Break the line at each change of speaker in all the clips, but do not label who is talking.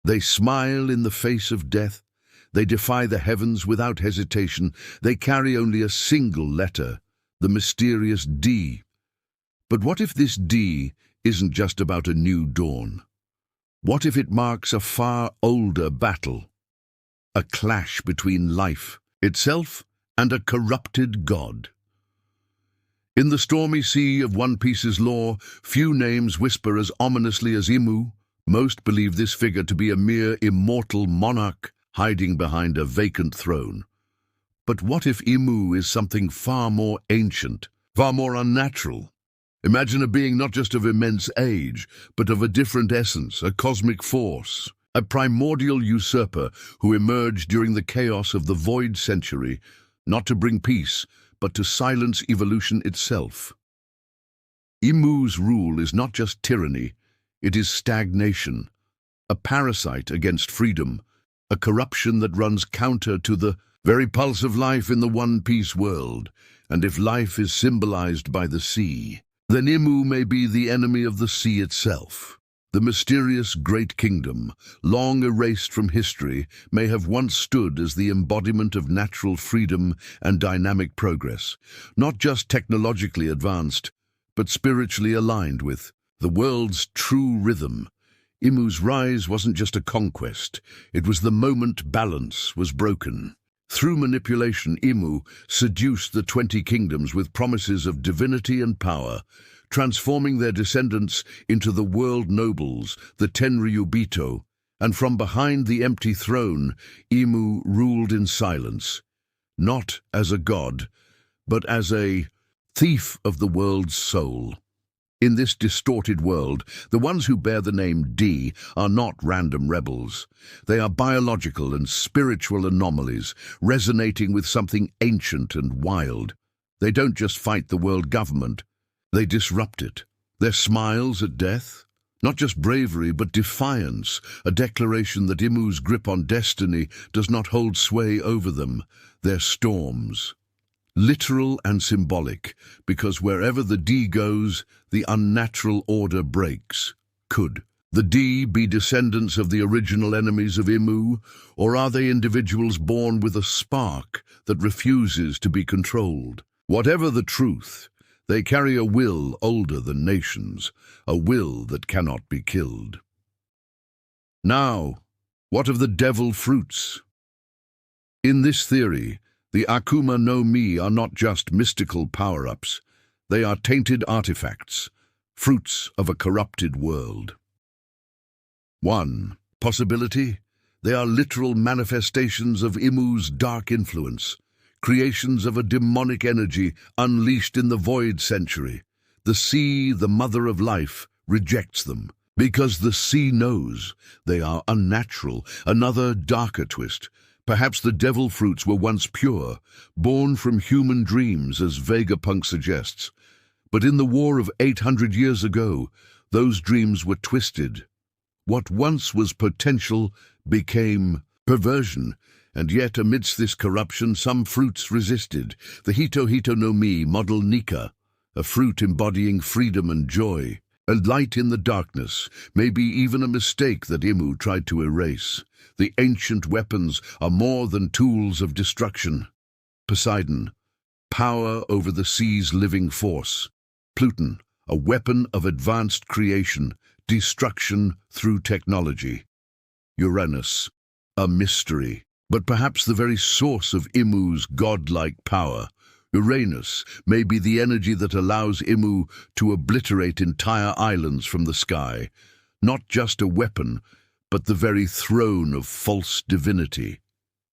They smile in the face of death. They defy the heavens without hesitation. They carry only a single letter, the mysterious D. But what if this D isn't just about a new dawn? What if it marks a far older battle? A clash between life itself and a corrupted god. In the stormy sea of One Piece's lore, few names whisper as ominously as Imu. Most believe this figure to be a mere immortal monarch hiding behind a vacant throne. But what if Imu is something far more ancient, far more unnatural? Imagine a being not just of immense age, but of a different essence, a cosmic force, a primordial usurper who emerged during the chaos of the Void Century, not to bring peace, but to silence evolution itself. Imu's rule is not just tyranny, it is stagnation, a parasite against freedom, a corruption that runs counter to the very pulse of life in the One Piece world. And if life is symbolized by the sea, then Imu may be the enemy of the sea itself. The mysterious great kingdom, long erased from history, may have once stood as the embodiment of natural freedom and dynamic progress, not just technologically advanced, but spiritually aligned with the world's true rhythm. Imu's rise wasn't just a conquest, it was the moment balance was broken. Through manipulation, Imu seduced the 20 kingdoms with promises of divinity and power, transforming their descendants into the world nobles, the Tenryubito, and from behind the empty throne, Imu ruled in silence, not as a god, but as a thief of the world's soul. In this distorted world, the ones who bear the name D are not random rebels. They are biological and spiritual anomalies, resonating with something ancient and wild. They don't just fight the world government, they disrupt it. Their smiles at death, not just bravery but defiance, a declaration that Imu's grip on destiny does not hold sway over them. Their storms, literal and symbolic, because wherever the D goes, the unnatural order breaks. Could the D be descendants of the original enemies of Imu, or are they individuals born with a spark that refuses to be controlled? Whatever the truth, they carry a will older than nations, a will that cannot be killed. Now, what of the devil fruits? In this theory, the Akuma no Mi are not just mystical power-ups. They are tainted artifacts, fruits of a corrupted world. 1. Possibility? They are literal manifestations of Imu's dark influence, creations of a demonic energy unleashed in the Void Century. The sea, the mother of life, rejects them, because the sea knows they are unnatural. Another darker twist. Perhaps the devil fruits were once pure, born from human dreams, as Vegapunk suggests. But in the war of 800 years ago, those dreams were twisted. What once was potential became perversion, and yet amidst this corruption some fruits resisted. The Hito Hito no Mi model Nika, a fruit embodying freedom and joy, a light in the darkness, maybe even a mistake that Imu tried to erase. The ancient weapons are more than tools of destruction. Poseidon, power over the sea's living force. Pluton, a weapon of advanced creation, destruction through technology. Uranus, a mystery, but perhaps the very source of Imu's godlike power. Uranus may be the energy that allows Imu to obliterate entire islands from the sky, not just a weapon, but the very throne of false divinity.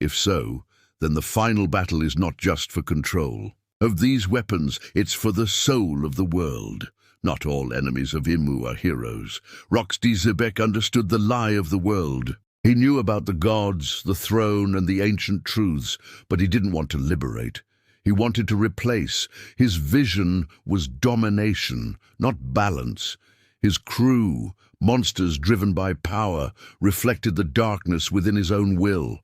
If so, then the final battle is not just for control of these weapons, it's for the soul of the world. Not all enemies of Imu are heroes. Roxy Zebek understood the lie of the world. He knew about the gods, the throne, and the ancient truths, but he didn't want to liberate. He wanted to replace. His vision was domination, not balance. His crew, monsters driven by power, reflected the darkness within his own will.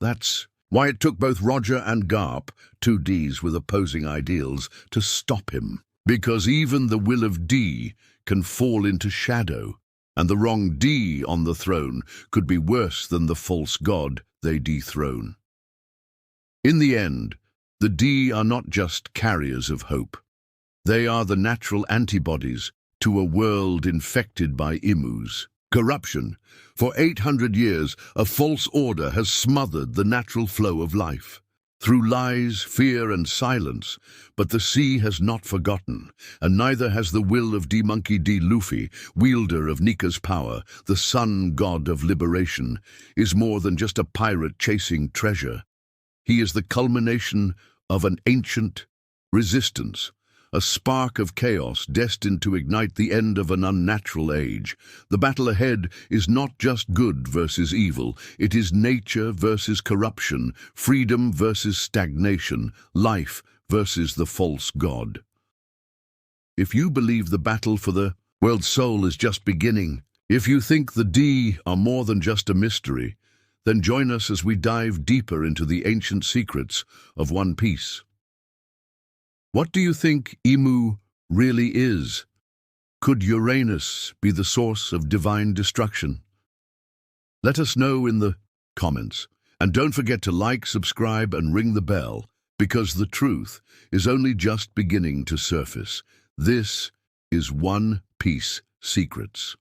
That's why it took both Roger and Garp, two Ds with opposing ideals, to stop him. Because even the will of D can fall into shadow. And the wrong D on the throne could be worse than the false god they dethrone. In the end, the D are not just carriers of hope. They are the natural antibodies to a world infected by immus. Corruption. For 800 years, a false order has smothered the natural flow of life. Through lies, fear, and silence, but the sea has not forgotten, and neither has the will of D-Monkey D. Luffy, wielder of Nika's power, the sun god of liberation, is more than just a pirate chasing treasure. He is the culmination of an ancient resistance, a spark of chaos destined to ignite the end of an unnatural age. The battle ahead is not just good versus evil, it is nature versus corruption, freedom versus stagnation, life versus the false god. If you believe the battle for the world soul is just beginning, if you think the D are more than just a mystery, then join us as we dive deeper into the ancient secrets of One Piece. What do you think Immu really is? Could Uranus be the source of divine destruction? Let us know in the comments. And don't forget to like, subscribe, and ring the bell, because the truth is only just beginning to surface. This is One Piece Secrets.